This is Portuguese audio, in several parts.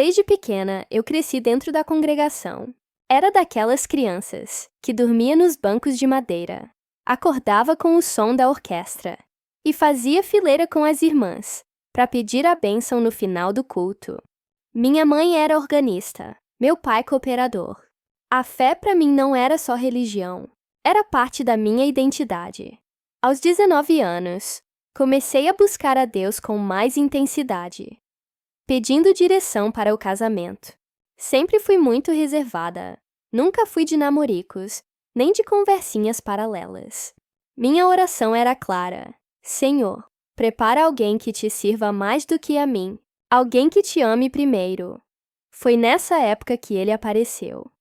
Desde pequena, eu cresci dentro da congregação. Era daquelas crianças que dormia nos bancos de madeira, acordava com o som da orquestra e fazia fileira com as irmãs para pedir a bênção no final do culto. Minha mãe era organista, meu pai cooperador. A fé para mim não era só religião, era parte da minha identidade. Aos 19 anos, comecei a buscar a Deus com mais intensidade, pedindo direção para o casamento. Sempre fui muito reservada. Nunca fui de namoricos, nem de conversinhas paralelas. Minha oração era clara: Senhor, prepara alguém que te sirva mais do que a mim, alguém que te ame primeiro. Foi nessa época que ele apareceu.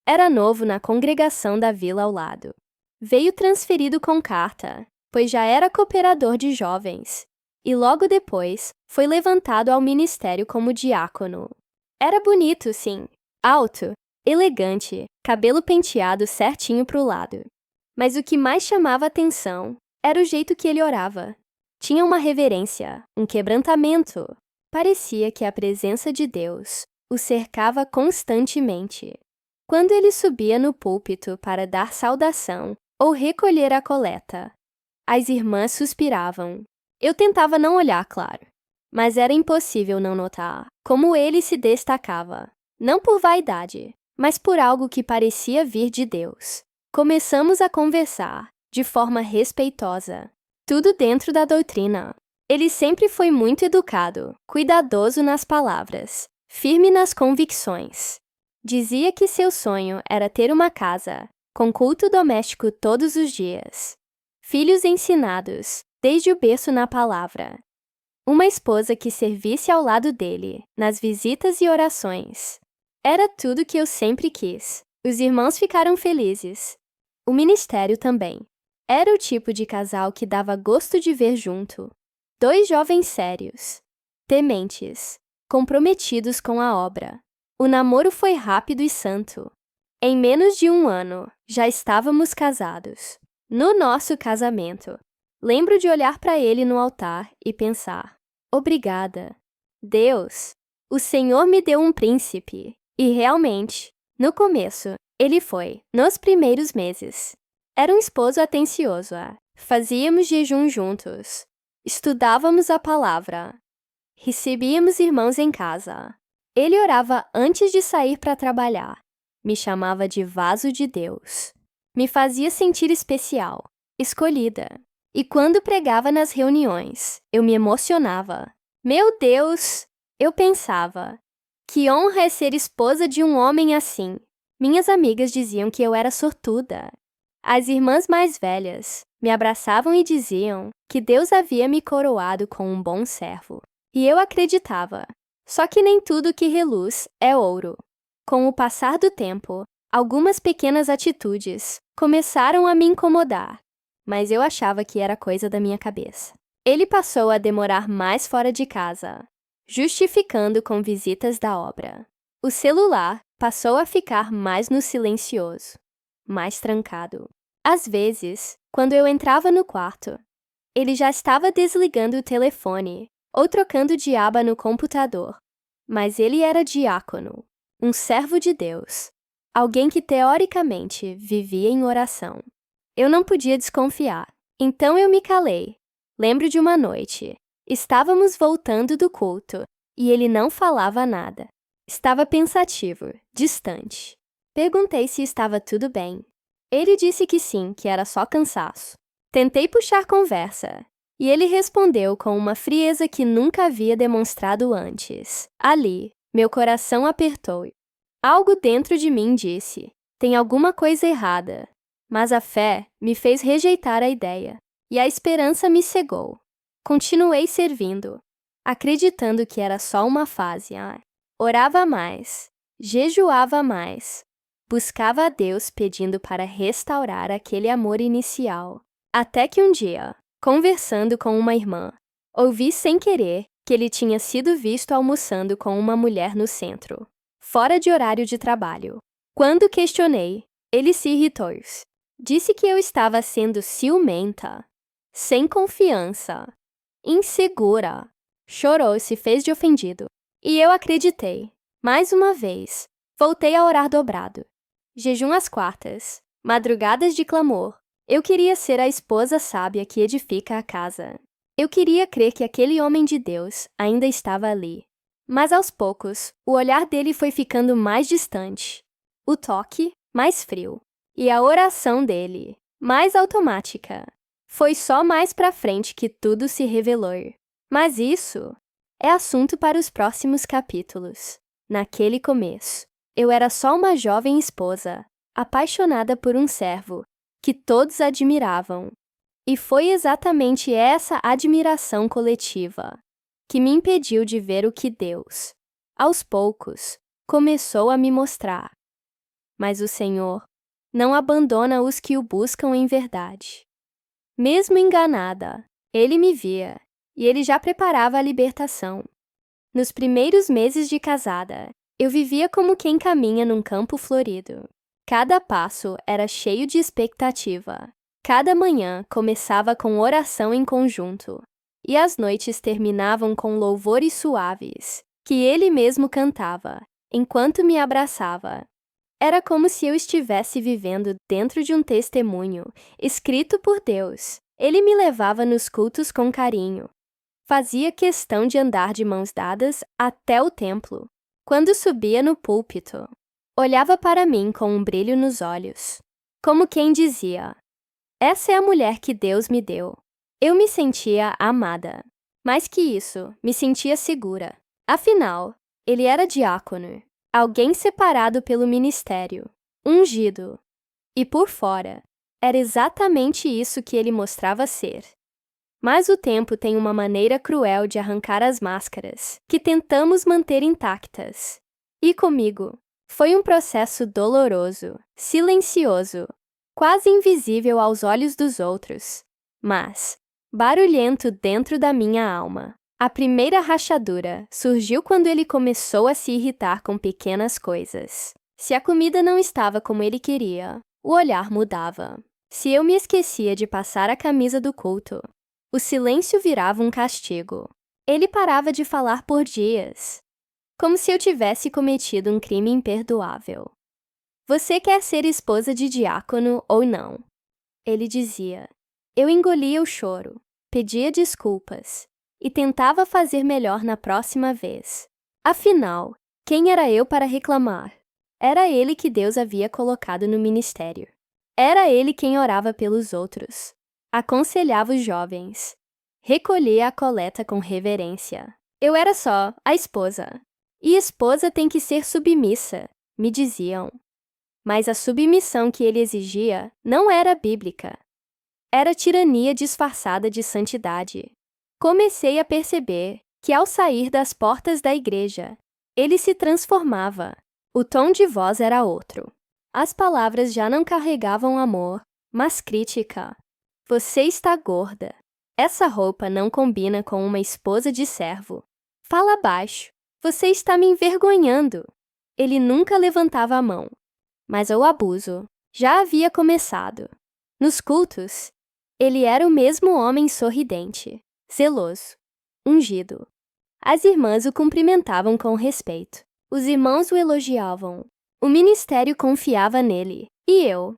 Era novo na congregação da vila ao lado. Veio transferido com carta, pois já era cooperador de jovens, e logo depois foi levantado ao ministério como diácono. Era bonito, sim, alto, elegante, cabelo penteado certinho pro lado. Mas o que mais chamava atenção era o jeito que ele orava. Tinha uma reverência, um quebrantamento. Parecia que a presença de Deus o cercava constantemente. Quando ele subia no púlpito para dar saudação ou recolher a coleta, as irmãs suspiravam. Eu tentava não olhar, claro, mas era impossível não notar como ele se destacava, não por vaidade, mas por algo que parecia vir de Deus. Começamos a conversar de forma respeitosa, tudo dentro da doutrina. Ele sempre foi muito educado, cuidadoso nas palavras, firme nas convicções. Dizia que seu sonho era ter uma casa, com culto doméstico todos os dias. Filhos ensinados, desde o berço na palavra. Uma esposa que servisse ao lado dele, nas visitas e orações. Era tudo que eu sempre quis. Os irmãos ficaram felizes. O ministério também. Era o tipo de casal que dava gosto de ver junto. 2 jovens sérios, tementes, comprometidos com a obra. O namoro foi rápido e santo. Em menos de 1 ano, já estávamos casados. No nosso casamento, lembro de olhar para ele no altar e pensar: obrigada, Deus, o Senhor me deu um príncipe. E realmente, no começo, ele foi, nos primeiros meses. Era um esposo atencioso. Fazíamos jejum juntos. Estudávamos a palavra. Recebíamos irmãos em casa. Ele orava antes de sair para trabalhar. Me chamava de vaso de Deus. Me fazia sentir especial, escolhida. E quando pregava nas reuniões, eu me emocionava. Meu Deus! Eu pensava, que honra é ser esposa de um homem assim. Minhas amigas diziam que eu era sortuda. As irmãs mais velhas me abraçavam e diziam que Deus havia me coroado com um bom servo. E eu acreditava. Só que nem tudo que reluz é ouro. Com o passar do tempo, algumas pequenas atitudes começaram a me incomodar, mas eu achava que era coisa da minha cabeça. Ele passou a demorar mais fora de casa, justificando com visitas da obra. O celular passou a ficar mais no silencioso, mais trancado. Às vezes, quando eu entrava no quarto, ele já estava desligando o telefone ou trocando de aba no computador. Mas ele era diácono, um servo de Deus, alguém que teoricamente vivia em oração. Eu não podia desconfiar, então eu me calei. Lembro de uma noite. Estávamos voltando do culto e ele não falava nada. Estava pensativo, distante. Perguntei se estava tudo bem. Ele disse que sim, que era só cansaço. Tentei puxar conversa e ele respondeu com uma frieza que nunca havia demonstrado antes. Ali, meu coração apertou. Algo dentro de mim disse: tem alguma coisa errada. Mas a fé me fez rejeitar a ideia e a esperança me cegou. Continuei servindo, acreditando que era só uma fase. Orava mais, jejuava mais, buscava a Deus pedindo para restaurar aquele amor inicial. Até que um dia, conversando com uma irmã, ouvi sem querer que ele tinha sido visto almoçando com uma mulher no centro, fora de horário de trabalho. Quando questionei, ele se irritou. Disse que eu estava sendo ciumenta, sem confiança, insegura. Chorou e se fez de ofendido. E eu acreditei. Mais uma vez, voltei a orar dobrado. Jejum às quartas, madrugadas de clamor. Eu queria ser a esposa sábia que edifica a casa. Eu queria crer que aquele homem de Deus ainda estava ali. Mas aos poucos, o olhar dele foi ficando mais distante, o toque mais frio, e a oração dele mais automática. Foi só mais pra frente que tudo se revelou. Mas isso é assunto para os próximos capítulos. Naquele começo, eu era só uma jovem esposa, apaixonada por um servo que todos admiravam. E foi exatamente essa admiração coletiva que me impediu de ver o que Deus, aos poucos, começou a me mostrar. Mas o Senhor não abandona os que o buscam em verdade. Mesmo enganada, Ele me via e Ele já preparava a libertação. Nos primeiros meses de casada, eu vivia como quem caminha num campo florido. Cada passo era cheio de expectativa. Cada manhã começava com oração em conjunto, e as noites terminavam com louvores suaves, que ele mesmo cantava, enquanto me abraçava. Era como se eu estivesse vivendo dentro de um testemunho, escrito por Deus. Ele me levava nos cultos com carinho. Fazia questão de andar de mãos dadas até o templo. Quando subia no púlpito, olhava para mim com um brilho nos olhos, como quem dizia: essa é a mulher que Deus me deu. Eu me sentia amada. Mais que isso, me sentia segura. Afinal, ele era diácono, alguém separado pelo ministério, ungido. E por fora, era exatamente isso que ele mostrava ser. Mas o tempo tem uma maneira cruel de arrancar as máscaras, que tentamos manter intactas. E comigo, foi um processo doloroso, silencioso, quase invisível aos olhos dos outros, mas barulhento dentro da minha alma. A primeira rachadura surgiu quando ele começou a se irritar com pequenas coisas. Se a comida não estava como ele queria, o olhar mudava. Se eu me esquecia de passar a camisa do culto, o silêncio virava um castigo. Ele parava de falar por dias, como se eu tivesse cometido um crime imperdoável. Você quer ser esposa de diácono ou não? Ele dizia. Eu engolia o choro, pedia desculpas e tentava fazer melhor na próxima vez. Afinal, quem era eu para reclamar? Era ele que Deus havia colocado no ministério. Era ele quem orava pelos outros, aconselhava os jovens, recolhia a coleta com reverência. Eu era só a esposa. E esposa tem que ser submissa, me diziam. Mas a submissão que ele exigia não era bíblica. Era tirania disfarçada de santidade. Comecei a perceber que ao sair das portas da igreja, ele se transformava. O tom de voz era outro. As palavras já não carregavam amor, mas crítica. Você está gorda. Essa roupa não combina com uma esposa de servo. Fala baixo. Você está me envergonhando. Ele nunca levantava a mão. Mas o abuso já havia começado. Nos cultos, ele era o mesmo homem sorridente, zeloso, ungido. As irmãs o cumprimentavam com respeito. Os irmãos o elogiavam. O ministério confiava nele. E eu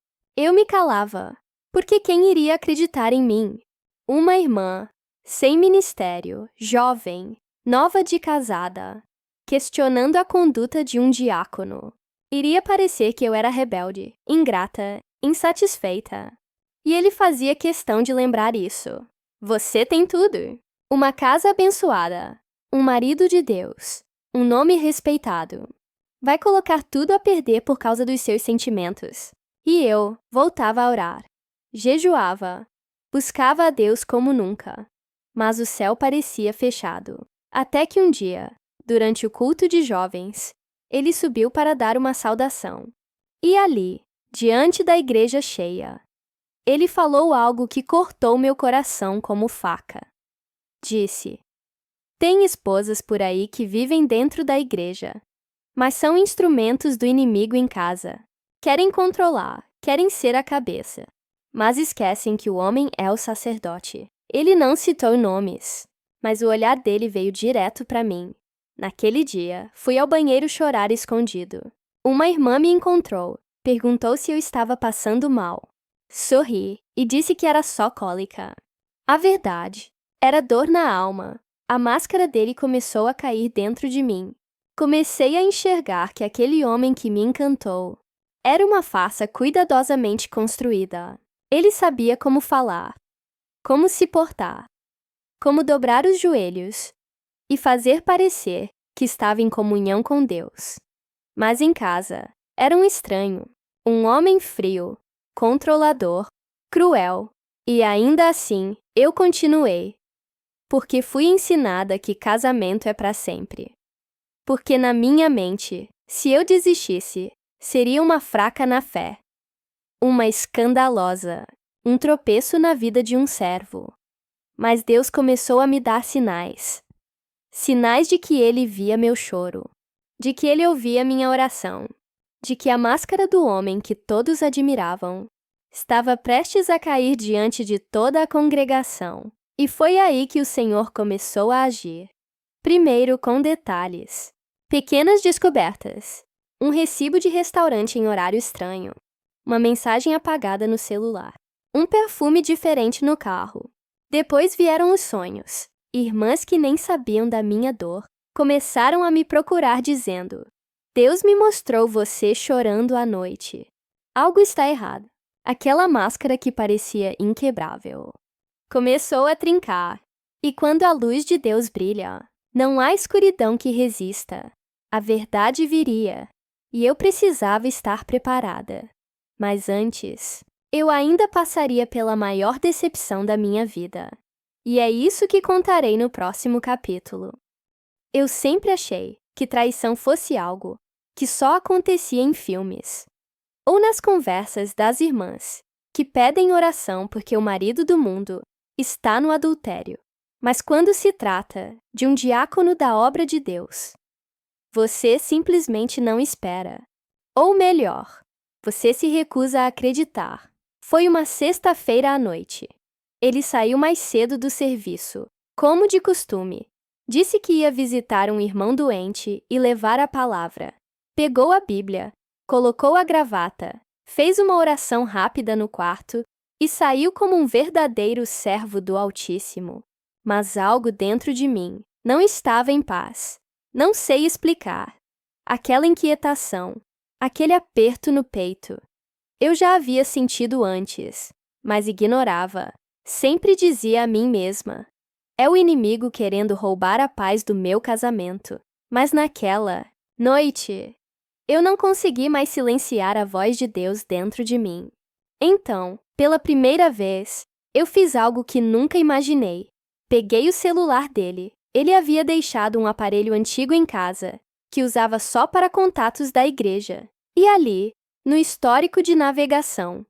me calava. Porque quem iria acreditar em mim? Uma irmã, sem ministério, jovem, nova de casada, questionando a conduta de um diácono. Iria parecer que eu era rebelde, ingrata, insatisfeita. E ele fazia questão de lembrar isso. Você tem tudo. Uma casa abençoada, um marido de Deus, um nome respeitado. Vai colocar tudo a perder por causa dos seus sentimentos. E eu voltava a orar. Jejuava. Buscava a Deus como nunca. Mas o céu parecia fechado. Até que um dia, durante o culto de jovens, ele subiu para dar uma saudação. E ali, diante da igreja cheia, ele falou algo que cortou meu coração como faca. Disse: tem esposas por aí que vivem dentro da igreja, mas são instrumentos do inimigo em casa. Querem controlar, querem ser a cabeça, mas esquecem que o homem é o sacerdote. Ele não citou nomes, mas o olhar dele veio direto para mim. Naquele dia, fui ao banheiro chorar escondido. Uma irmã me encontrou, perguntou se eu estava passando mal. Sorri e disse que era só cólica. A verdade era dor na alma. A máscara dele começou a cair dentro de mim. Comecei a enxergar que aquele homem que me encantou era uma farsa cuidadosamente construída. Ele sabia como falar, como se portar, como dobrar os joelhos e fazer parecer que estava em comunhão com Deus. Mas em casa, era um estranho, um homem frio, controlador, cruel, e ainda assim eu continuei, porque fui ensinada que casamento é para sempre. Porque na minha mente, se eu desistisse, seria uma fraca na fé, uma escandalosa, um tropeço na vida de um servo. Mas Deus começou a me dar sinais. Sinais de que Ele via meu choro, de que Ele ouvia minha oração, de que a máscara do homem que todos admiravam estava prestes a cair diante de toda a congregação. E foi aí que o Senhor começou a agir. Primeiro com detalhes, pequenas descobertas, um recibo de restaurante em horário estranho, uma mensagem apagada no celular, um perfume diferente no carro. Depois vieram os sonhos. Irmãs que nem sabiam da minha dor começaram a me procurar dizendo: Deus me mostrou você chorando à noite. Algo está errado. Aquela máscara que parecia inquebrável começou a trincar. E quando a luz de Deus brilha, não há escuridão que resista. A verdade viria, e eu precisava estar preparada. Mas antes, eu ainda passaria pela maior decepção da minha vida. E é isso que contarei no próximo capítulo. Eu sempre achei que traição fosse algo que só acontecia em filmes, ou nas conversas das irmãs, que pedem oração porque o marido do mundo está no adultério. Mas quando se trata de um diácono da obra de Deus, você simplesmente não espera. Ou melhor, você se recusa a acreditar. Foi uma sexta-feira à noite. Ele saiu mais cedo do serviço, como de costume. Disse que ia visitar um irmão doente e levar a palavra. Pegou a Bíblia, colocou a gravata, fez uma oração rápida no quarto e saiu como um verdadeiro servo do Altíssimo. Mas algo dentro de mim não estava em paz. Não sei explicar. Aquela inquietação, aquele aperto no peito. Eu já havia sentido antes, mas ignorava. Sempre dizia a mim mesma: é o inimigo querendo roubar a paz do meu casamento. Mas naquela noite, eu não consegui mais silenciar a voz de Deus dentro de mim. Então, pela primeira vez, eu fiz algo que nunca imaginei. Peguei o celular dele. Ele havia deixado um aparelho antigo em casa, que usava só para contatos da igreja. E ali, no histórico de navegação,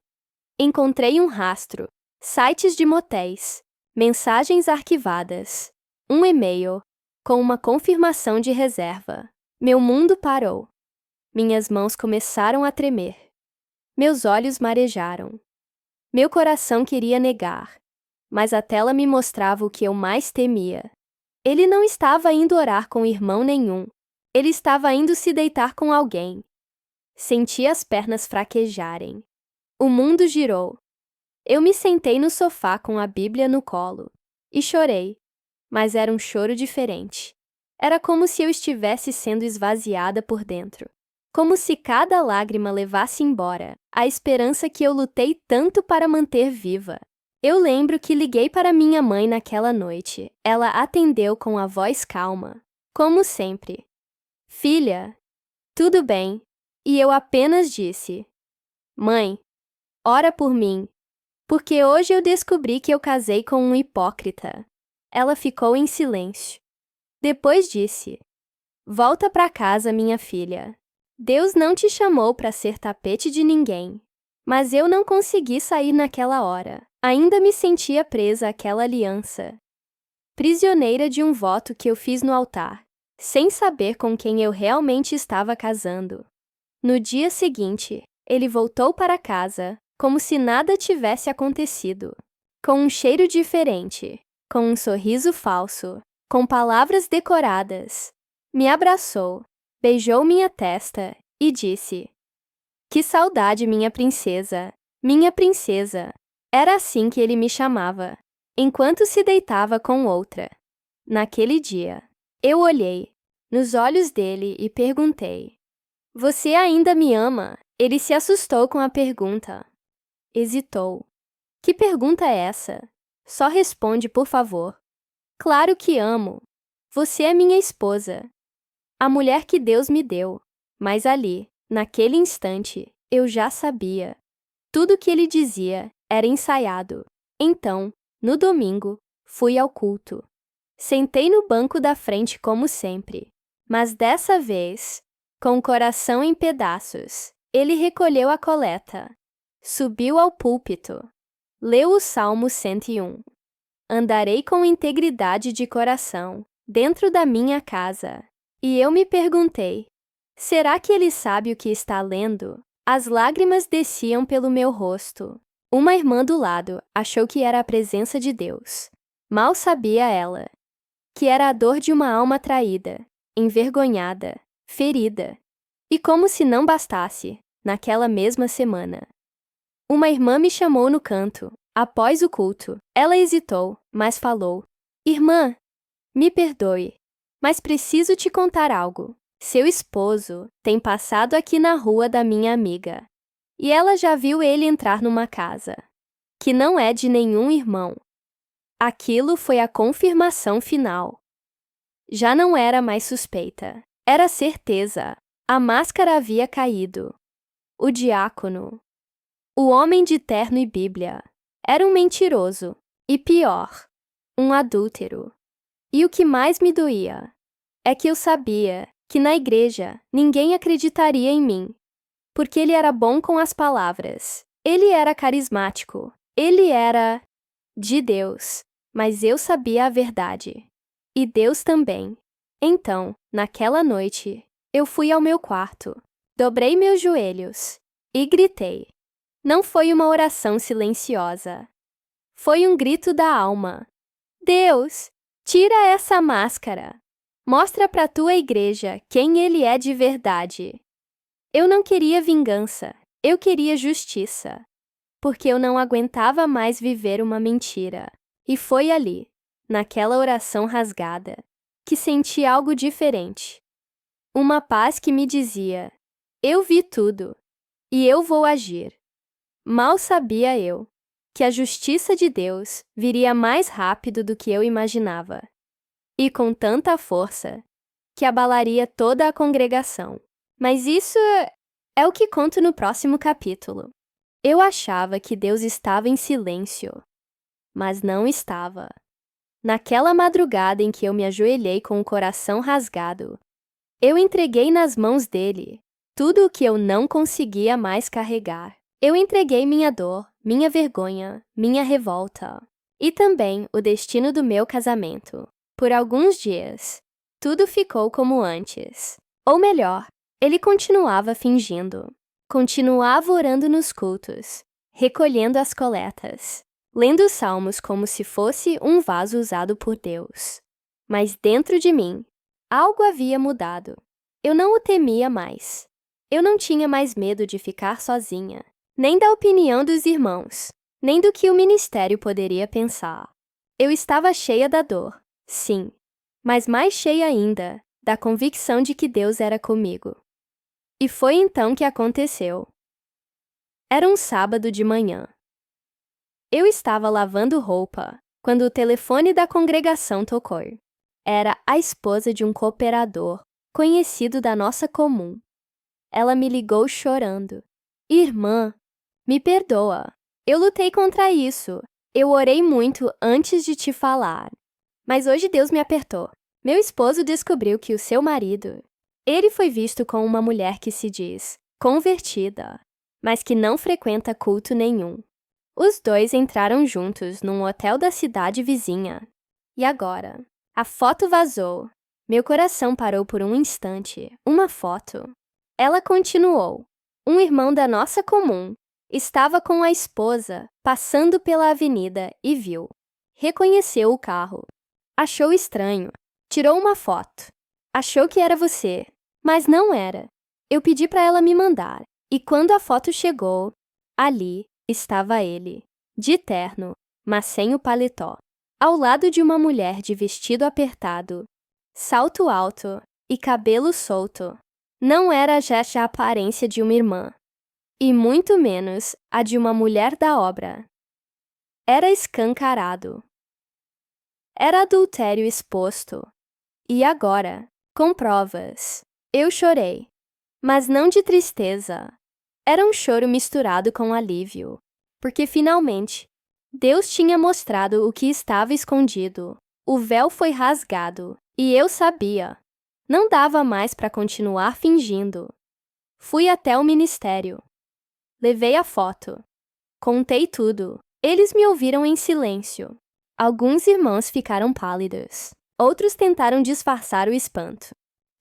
encontrei um rastro, sites de motéis, mensagens arquivadas, um e-mail com uma confirmação de reserva. Meu mundo parou. Minhas mãos começaram a tremer. Meus olhos marejaram. Meu coração queria negar, mas a tela me mostrava o que eu mais temia. Ele não estava indo orar com irmão nenhum. Ele estava indo se deitar com alguém. Senti as pernas fraquejarem. O mundo girou. Eu me sentei no sofá com a Bíblia no colo e chorei, mas era um choro diferente. Era como se eu estivesse sendo esvaziada por dentro. Como se cada lágrima levasse embora a esperança que eu lutei tanto para manter viva. Eu lembro que liguei para minha mãe naquela noite. Ela atendeu com a voz calma, como sempre. Filha, tudo bem? E eu apenas disse: Mãe, ora por mim, porque hoje eu descobri que eu casei com um hipócrita. Ela ficou em silêncio. Depois disse: Volta para casa, minha filha. Deus não te chamou para ser tapete de ninguém. Mas eu não consegui sair naquela hora. Ainda me sentia presa àquela aliança. Prisioneira de um voto que eu fiz no altar, sem saber com quem eu realmente estava casando. No dia seguinte, ele voltou para casa, como se nada tivesse acontecido. Com um cheiro diferente, com um sorriso falso, com palavras decoradas. Me abraçou, beijou minha testa e disse: "Que saudade, minha princesa! Minha princesa!" Era assim que ele me chamava, enquanto se deitava com outra. Naquele dia, eu olhei nos olhos dele e perguntei: "Você ainda me ama?" Ele se assustou com a pergunta. Hesitou. "Que pergunta é essa? Só responde, por favor." "Claro que amo. Você é minha esposa, a mulher que Deus me deu." Mas ali, naquele instante, eu já sabia. Tudo o que ele dizia era ensaiado. Então, no domingo, fui ao culto. Sentei no banco da frente como sempre, mas dessa vez, com o coração em pedaços, ele recolheu a coleta, subiu ao púlpito, leu o Salmo 101. Andarei com integridade de coração dentro da minha casa. E eu me perguntei: será que ele sabe o que está lendo? As lágrimas desciam pelo meu rosto. Uma irmã do lado achou que era a presença de Deus. Mal sabia ela que era a dor de uma alma traída, envergonhada, ferida. E como se não bastasse, naquela mesma semana, uma irmã me chamou no canto, após o culto. Ela hesitou, mas falou: "Irmã, me perdoe, mas preciso te contar algo. Seu esposo tem passado aqui na rua da minha amiga, e ela já viu ele entrar numa casa, que não é de nenhum irmão." Aquilo foi a confirmação final. Já não era mais suspeita. Era certeza. A máscara havia caído. O diácono, o homem de terno e Bíblia, era um mentiroso. E pior, um adúltero. E o que mais me doía é que eu sabia que na igreja ninguém acreditaria em mim, porque ele era bom com as palavras. Ele era carismático. Ele era de Deus, mas eu sabia a verdade. E Deus também. Então, naquela noite, eu fui ao meu quarto, dobrei meus joelhos e gritei. Não foi uma oração silenciosa. Foi um grito da alma. Deus, tira essa máscara. Mostra para tua igreja quem ele é de verdade. Eu não queria vingança, eu queria justiça, porque eu não aguentava mais viver uma mentira. E foi ali, naquela oração rasgada, que senti algo diferente. Uma paz que me dizia: eu vi tudo, e eu vou agir. Mal sabia eu que a justiça de Deus viria mais rápido do que eu imaginava, e com tanta força que abalaria toda a congregação. Mas isso é o que conto no próximo capítulo. Eu achava que Deus estava em silêncio, mas não estava. Naquela madrugada em que eu me ajoelhei com o coração rasgado, eu entreguei nas mãos dele tudo o que eu não conseguia mais carregar. Eu entreguei minha dor, minha vergonha, minha revolta e também o destino do meu casamento. Por alguns dias, tudo ficou como antes. Ou melhor, ele continuava fingindo. Continuava orando nos cultos, recolhendo as coletas, lendo os salmos como se fosse um vaso usado por Deus. Mas dentro de mim, algo havia mudado. Eu não o temia mais. Eu não tinha mais medo de ficar sozinha, nem da opinião dos irmãos, nem do que o ministério poderia pensar. Eu estava cheia da dor, sim, mas mais cheia ainda da convicção de que Deus era comigo. E foi então que aconteceu. Era um sábado de manhã. Eu estava lavando roupa quando o telefone da congregação tocou. Era a esposa de um cooperador conhecido da nossa comum. Ela me ligou chorando. Irmã, me perdoa. Eu lutei contra isso. Eu orei muito antes de te falar. Mas hoje Deus me apertou. Meu esposo descobriu que o seu marido, ele foi visto com uma mulher que se diz convertida, mas que não frequenta culto nenhum. Os dois entraram juntos num hotel da cidade vizinha. E agora? A foto vazou. Meu coração parou por um instante. Uma foto. Ela continuou. Um irmão da nossa comum estava com a esposa passando pela avenida e viu. Reconheceu o carro. Achou estranho. Tirou uma foto. Achou que era você, mas não era. Eu pedi para ela me mandar, e quando a foto chegou, ali estava ele, de terno, mas sem o paletó, ao lado de uma mulher de vestido apertado, salto alto e cabelo solto. Não era já a aparência de uma irmã, e muito menos a de uma mulher da obra. Era escancarado. Era adultério exposto. E agora, com provas, eu chorei, mas não de tristeza. Era um choro misturado com alívio, porque finalmente Deus tinha mostrado o que estava escondido. O véu foi rasgado, e eu sabia. Não dava mais para continuar fingindo. Fui até o ministério. Levei a foto. Contei tudo. Eles me ouviram em silêncio. Alguns irmãos ficaram pálidos. Outros tentaram disfarçar o espanto.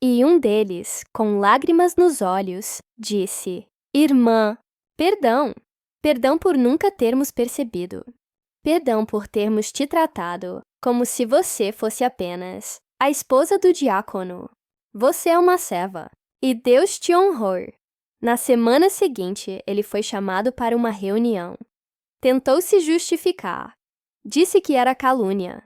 E um deles, com lágrimas nos olhos, disse: Irmã, perdão. Perdão por nunca termos percebido. Perdão por termos te tratado como se você fosse apenas a esposa do diácono. Você é uma serva, e Deus te honrou. Na semana seguinte, ele foi chamado para uma reunião. Tentou se justificar. Disse que era calúnia.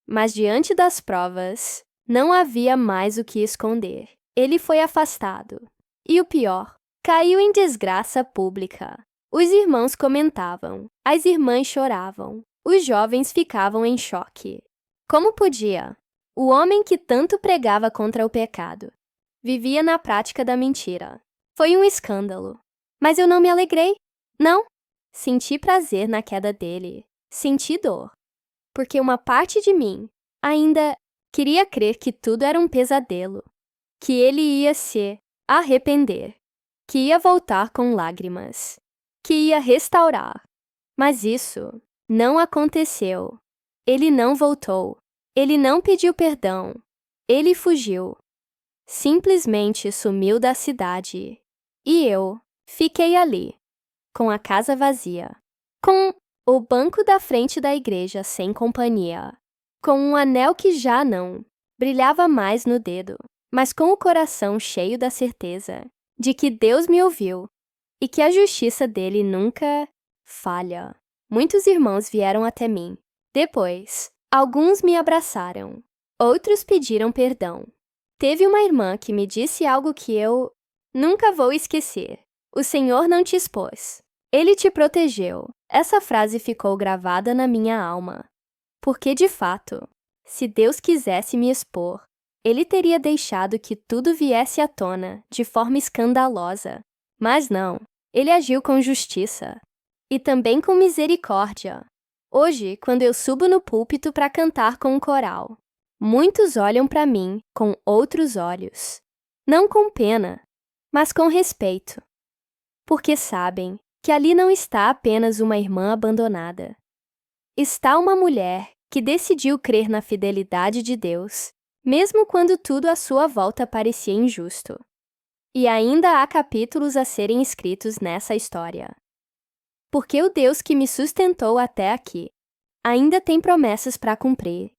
Mas diante das provas, não havia mais o que esconder. Ele foi afastado. E o pior, caiu em desgraça pública. Os irmãos comentavam, as irmãs choravam, os jovens ficavam em choque. Como podia? O homem que tanto pregava contra o pecado vivia na prática da mentira. Foi um escândalo. Mas eu não me alegrei. Não. Senti prazer na queda dele. Senti dor. Porque uma parte de mim ainda queria crer que tudo era um pesadelo. Que ele ia se arrepender. Que ia voltar com lágrimas. Que ia restaurar. Mas isso não aconteceu. Ele não voltou. Ele não pediu perdão. Ele fugiu. Simplesmente sumiu da cidade. E eu fiquei ali, com a casa vazia, com o banco da frente da igreja sem companhia, com um anel que já não brilhava mais no dedo, mas com o coração cheio da certeza de que Deus me ouviu e que a justiça dele nunca falha. Muitos irmãos vieram até mim. Depois, alguns me abraçaram, outros pediram perdão. Teve uma irmã que me disse algo que eu nunca vou esquecer. O Senhor não te expôs. Ele te protegeu. Essa frase ficou gravada na minha alma. Porque, de fato, se Deus quisesse me expor, Ele teria deixado que tudo viesse à tona de forma escandalosa. Mas não. Ele agiu com justiça. E também com misericórdia. Hoje, quando eu subo no púlpito para cantar com o coral, muitos olham para mim com outros olhos. Não com pena, mas com respeito. Porque sabem que ali não está apenas uma irmã abandonada. Está uma mulher que decidiu crer na fidelidade de Deus, mesmo quando tudo à sua volta parecia injusto. E ainda há capítulos a serem escritos nessa história. Porque o Deus que me sustentou até aqui ainda tem promessas para cumprir.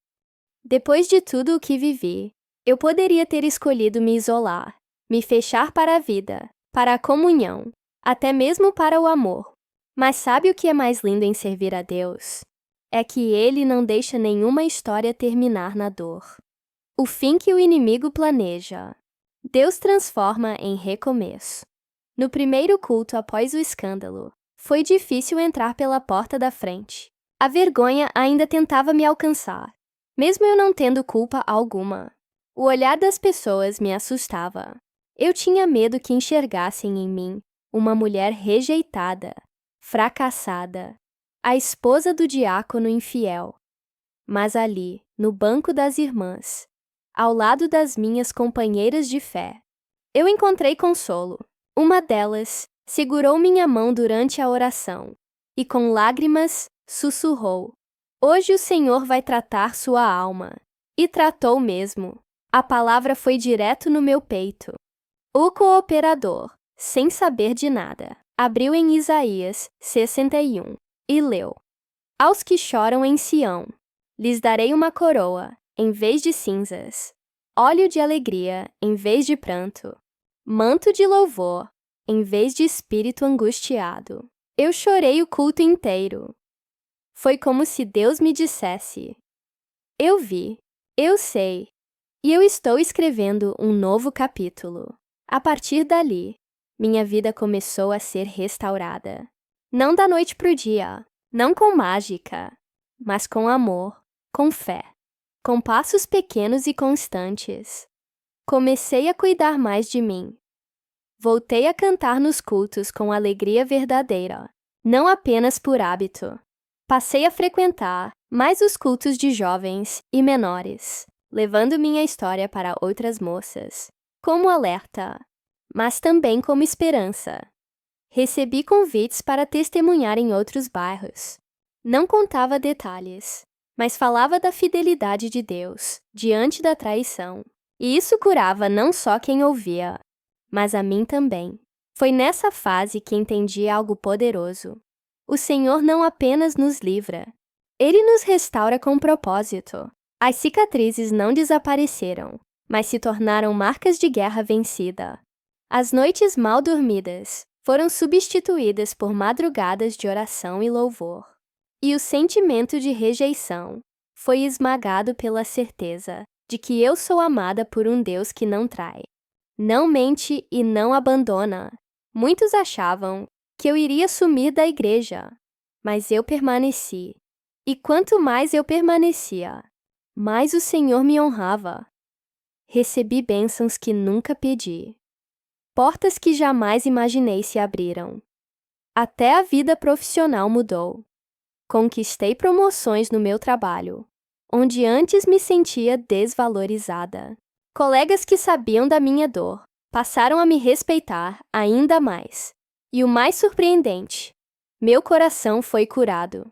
Depois de tudo o que vivi, eu poderia ter escolhido me isolar, me fechar para a vida, para a comunhão, até mesmo para o amor. Mas sabe o que é mais lindo em servir a Deus? É que Ele não deixa nenhuma história terminar na dor. O fim que o inimigo planeja, Deus transforma em recomeço. No primeiro culto após o escândalo, foi difícil entrar pela porta da frente. A vergonha ainda tentava me alcançar, mesmo eu não tendo culpa alguma. O olhar das pessoas me assustava. Eu tinha medo que enxergassem em mim uma mulher rejeitada, fracassada, a esposa do diácono infiel. Mas ali, no banco das irmãs, ao lado das minhas companheiras de fé, eu encontrei consolo. Uma delas segurou minha mão durante a oração e, com lágrimas, sussurrou: Hoje o Senhor vai tratar sua alma. E tratou mesmo. A palavra foi direto no meu peito. O cooperador, sem saber de nada, abriu em Isaías 61 e leu: Aos que choram em Sião, lhes darei uma coroa, em vez de cinzas. óleo de alegria em vez de pranto, manto de louvor em vez de espírito angustiado. Eu chorei o culto inteiro. Foi como se Deus me dissesse: eu vi, eu sei, e eu estou escrevendo um novo capítulo. A partir dali, minha vida começou a ser restaurada. Não da noite pro dia, não com mágica, mas com amor, com fé, com passos pequenos e constantes. Comecei a cuidar mais de mim. Voltei a cantar nos cultos com alegria verdadeira, não apenas por hábito. Passei a frequentar mais os cultos de jovens e menores, levando minha história para outras moças, como alerta, mas também como esperança. Recebi convites para testemunhar em outros bairros. Não contava detalhes, mas falava da fidelidade de Deus diante da traição. E isso curava não só quem ouvia, mas a mim também. Foi nessa fase que entendi algo poderoso. O Senhor não apenas nos livra, Ele nos restaura com propósito. As cicatrizes não desapareceram, mas se tornaram marcas de guerra vencida. As noites mal dormidas foram substituídas por madrugadas de oração e louvor. E o sentimento de rejeição foi esmagado pela certeza de que eu sou amada por um Deus que não trai, não mente e não abandona. Muitos achavam que eu iria sumir da igreja, mas eu permaneci. E quanto mais eu permanecia, mais o Senhor me honrava. Recebi bênçãos que nunca pedi. Portas que jamais imaginei se abriram. Até a vida profissional mudou. Conquistei promoções no meu trabalho, onde antes me sentia desvalorizada. Colegas que sabiam da minha dor passaram a me respeitar ainda mais. E o mais surpreendente, meu coração foi curado.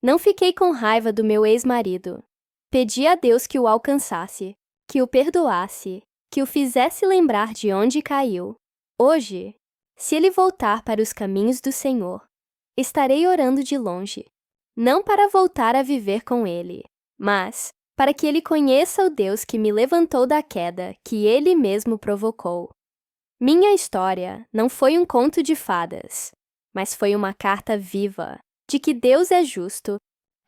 Não fiquei com raiva do meu ex-marido. Pedi a Deus que o alcançasse, que o perdoasse, que o fizesse lembrar de onde caiu. Hoje, se ele voltar para os caminhos do Senhor, estarei orando de longe, não para voltar a viver com ele, mas para que ele conheça o Deus que me levantou da queda que ele mesmo provocou. Minha história não foi um conto de fadas, mas foi uma carta viva de que Deus é justo,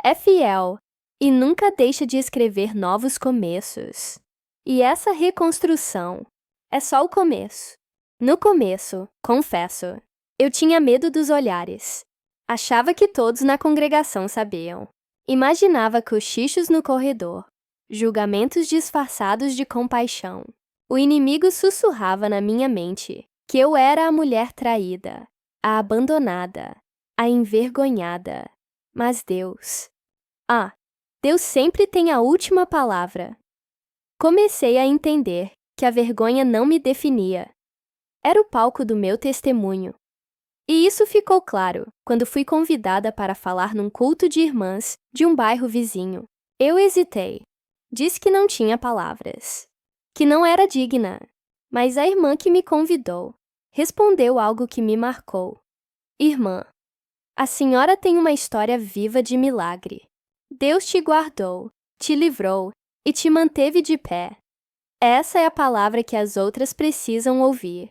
é fiel e nunca deixa de escrever novos começos. E essa reconstrução é só o começo. No começo, confesso, eu tinha medo dos olhares. Achava que todos na congregação sabiam. Imaginava cochichos no corredor, julgamentos disfarçados de compaixão. O inimigo sussurrava na minha mente que eu era a mulher traída, a abandonada, a envergonhada. Mas Deus... Deus sempre tem a última palavra. Comecei a entender que a vergonha não me definia. Era o palco do meu testemunho. E isso ficou claro quando fui convidada para falar num culto de irmãs de um bairro vizinho. Eu hesitei. Disse que não tinha palavras, que não era digna. Mas a irmã que me convidou respondeu algo que me marcou. Irmã, a senhora tem uma história viva de milagre. Deus te guardou, te livrou e te manteve de pé. Essa é a palavra que as outras precisam ouvir.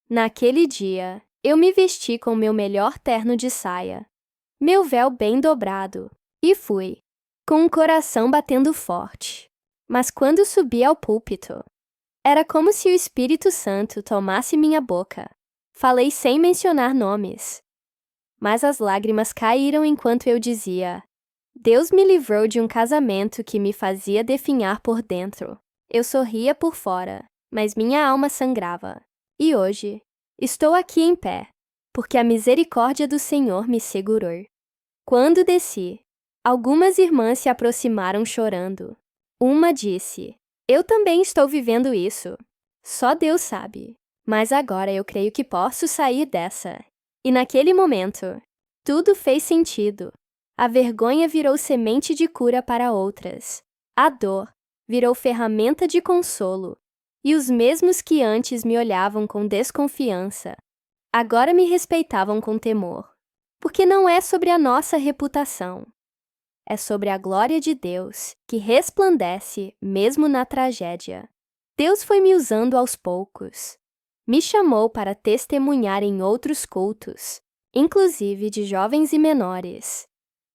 Naquele dia, eu me vesti com meu melhor terno de saia, meu véu bem dobrado, e fui, com o coração batendo forte. Mas quando subi ao púlpito, era como se o Espírito Santo tomasse minha boca. Falei sem mencionar nomes. Mas as lágrimas caíram enquanto eu dizia: Deus me livrou de um casamento que me fazia definhar por dentro. Eu sorria por fora, mas minha alma sangrava. E hoje, estou aqui em pé, porque a misericórdia do Senhor me segurou. Quando desci, algumas irmãs se aproximaram chorando. Uma disse: eu também estou vivendo isso. Só Deus sabe. Mas agora eu creio que posso sair dessa. E naquele momento, tudo fez sentido. A vergonha virou semente de cura para outras. A dor virou ferramenta de consolo. E os mesmos que antes me olhavam com desconfiança, agora me respeitavam com temor. Porque não é sobre a nossa reputação. É sobre a glória de Deus, que resplandece mesmo na tragédia. Deus foi me usando aos poucos. Me chamou para testemunhar em outros cultos, inclusive de jovens e menores,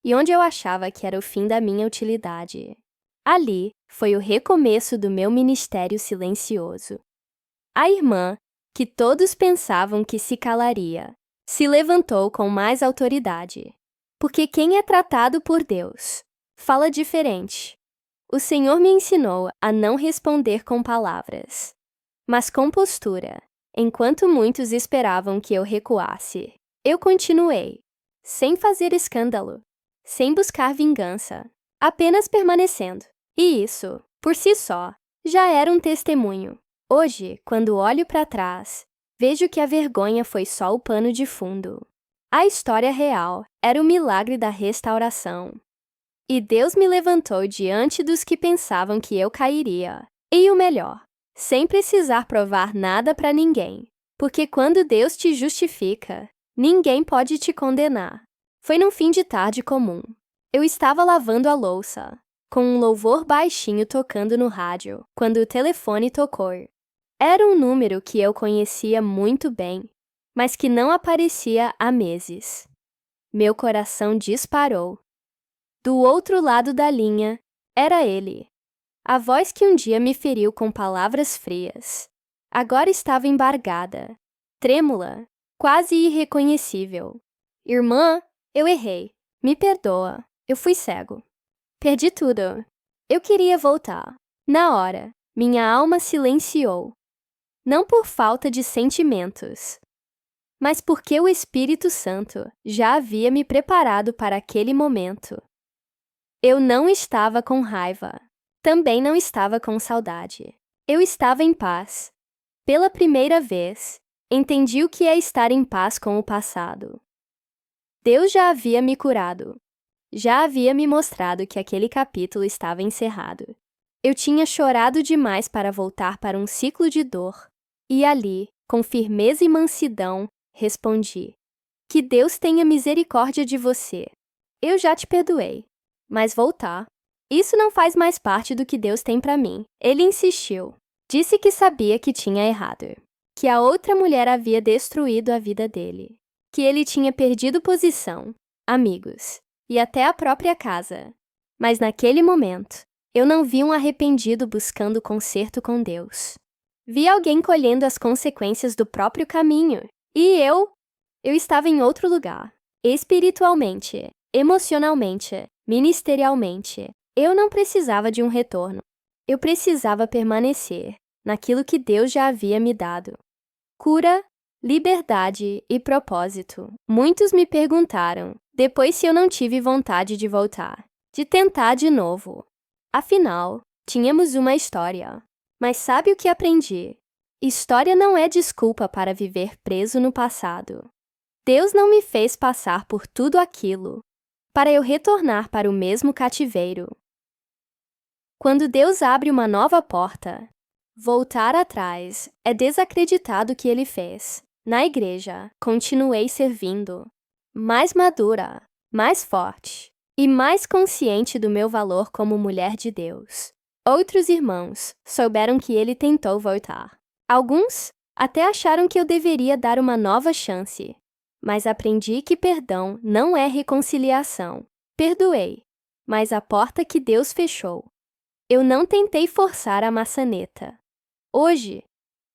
e onde eu achava que era o fim da minha utilidade. Ali foi o recomeço do meu ministério silencioso. A irmã, que todos pensavam que se calaria, se levantou com mais autoridade. Porque quem é tratado por Deus fala diferente. O Senhor me ensinou a não responder com palavras, mas com postura. Enquanto muitos esperavam que eu recuasse, eu continuei, sem fazer escândalo, sem buscar vingança, apenas permanecendo. E isso, por si só, já era um testemunho. Hoje, quando olho para trás, vejo que a vergonha foi só o pano de fundo. A história real era o milagre da restauração. E Deus me levantou diante dos que pensavam que eu cairia. E o melhor, sem precisar provar nada para ninguém. Porque quando Deus te justifica, ninguém pode te condenar. Foi num fim de tarde comum. Eu estava lavando a louça, com um louvor baixinho tocando no rádio, quando o telefone tocou. Era um número que eu conhecia muito bem, mas que não aparecia há meses. Meu coração disparou. Do outro lado da linha, era ele. A voz que um dia me feriu com palavras frias. Agora estava embargada, trêmula, quase irreconhecível. Irmã, eu errei. Me perdoa. Eu fui cego. Perdi tudo. Eu queria voltar. Na hora, minha alma silenciou. Não por falta de sentimentos, mas porque o Espírito Santo já havia me preparado para aquele momento. Eu não estava com raiva. Também não estava com saudade. Eu estava em paz. Pela primeira vez, entendi o que é estar em paz com o passado. Deus já havia me curado. Já havia me mostrado que aquele capítulo estava encerrado. Eu tinha chorado demais para voltar para um ciclo de dor. E ali, com firmeza e mansidão, respondi: que Deus tenha misericórdia de você. Eu já te perdoei. Mas voltar? Isso não faz mais parte do que Deus tem para mim. Ele insistiu. Disse que sabia que tinha errado. Que a outra mulher havia destruído a vida dele. Que ele tinha perdido posição, amigos e até a própria casa. Mas naquele momento, eu não vi um arrependido buscando conserto com Deus. Vi alguém colhendo as consequências do próprio caminho. E eu estava em outro lugar. Espiritualmente, emocionalmente, ministerialmente. Eu não precisava de um retorno. Eu precisava permanecer naquilo que Deus já havia me dado. Cura, liberdade e propósito. Muitos me perguntaram, depois, se eu não tive vontade de voltar, de tentar de novo. Afinal, tínhamos uma história. Mas sabe o que aprendi? História não é desculpa para viver preso no passado. Deus não me fez passar por tudo aquilo para eu retornar para o mesmo cativeiro. Quando Deus abre uma nova porta, voltar atrás é desacreditar do que Ele fez. Na igreja, continuei servindo, mais madura, mais forte e mais consciente do meu valor como mulher de Deus. Outros irmãos souberam que Ele tentou voltar. Alguns até acharam que eu deveria dar uma nova chance, mas aprendi que perdão não é reconciliação. Perdoei, mas a porta que Deus fechou. Eu não tentei forçar a maçaneta. Hoje,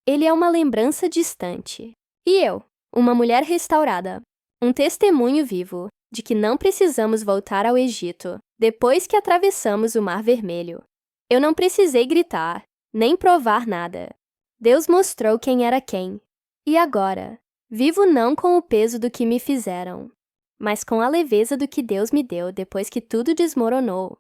ele é uma lembrança distante. E eu, uma mulher restaurada, um testemunho vivo de que não precisamos voltar ao Egito depois que atravessamos o Mar Vermelho. Eu não precisei gritar, nem provar nada. Deus mostrou quem era quem. E agora, vivo não com o peso do que me fizeram, mas com a leveza do que Deus me deu depois que tudo desmoronou.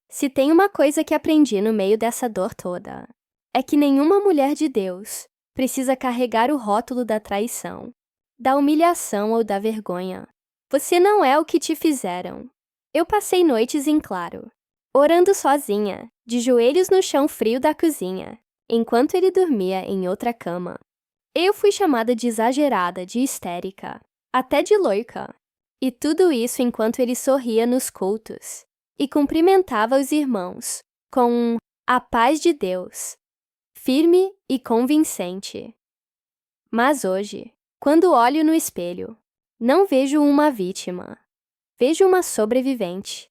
Se tem uma coisa que aprendi no meio dessa dor toda, é que nenhuma mulher de Deus precisa carregar o rótulo da traição, da humilhação ou da vergonha. Você não é o que te fizeram. Eu passei noites em claro, orando sozinha, de joelhos no chão frio da cozinha, enquanto ele dormia em outra cama. Eu fui chamada de exagerada, de histérica, até de louca. E tudo isso enquanto ele sorria nos cultos e cumprimentava os irmãos com a paz de Deus. firme e convincente. Mas hoje, quando olho no espelho, não vejo uma vítima. Vejo uma sobrevivente.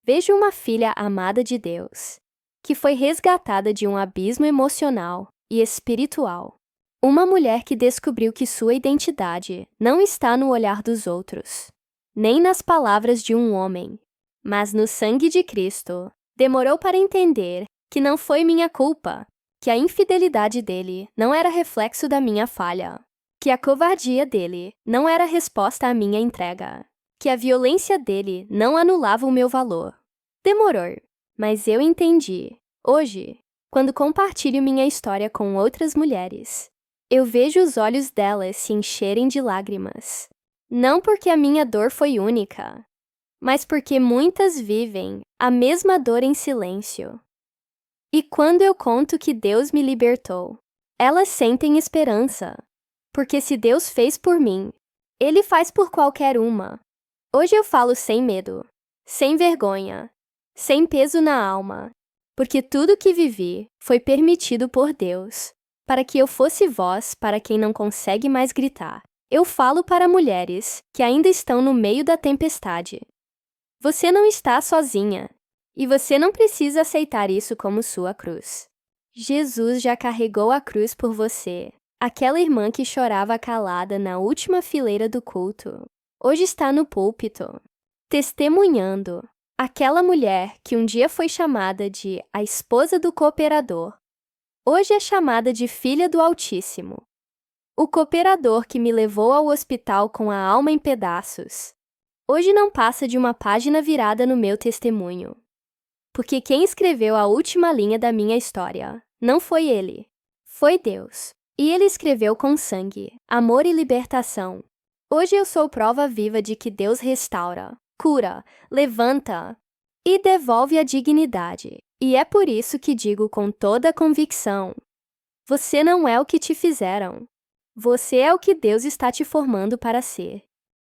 Vejo uma filha amada de Deus, que foi resgatada de um abismo emocional e espiritual. Uma mulher que descobriu que sua identidade não está no olhar dos outros, nem nas palavras de um homem, mas no sangue de Cristo. Demorou para entender que não foi minha culpa, que a infidelidade dele não era reflexo da minha falha, que a covardia dele não era resposta à minha entrega, que a violência dele não anulava o meu valor. Demorou, mas eu entendi. Hoje, quando compartilho minha história com outras mulheres, eu vejo os olhos delas se encherem de lágrimas. Não porque a minha dor foi única, mas porque muitas vivem a mesma dor em silêncio. E quando eu conto que Deus me libertou, elas sentem esperança, porque se Deus fez por mim, Ele faz por qualquer uma. Hoje eu falo sem medo, sem vergonha, sem peso na alma, porque tudo que vivi foi permitido por Deus, para que eu fosse voz para quem não consegue mais gritar. Eu falo para mulheres que ainda estão no meio da tempestade. Você não está sozinha, e você não precisa aceitar isso como sua cruz. Jesus já carregou a cruz por você. Aquela irmã que chorava calada na última fileira do culto, hoje está no púlpito, testemunhando. Aquela mulher que um dia foi chamada de a esposa do cooperador, hoje é chamada de filha do Altíssimo. O cooperador que me levou ao hospital com a alma em pedaços, hoje não passa de uma página virada no meu testemunho. Porque quem escreveu a última linha da minha história não foi ele, foi Deus. E ele escreveu com sangue, amor e libertação. Hoje eu sou prova viva de que Deus restaura, cura, levanta e devolve a dignidade. E é por isso que digo com toda a convicção: você não é o que te fizeram. Você é o que Deus está te formando para ser.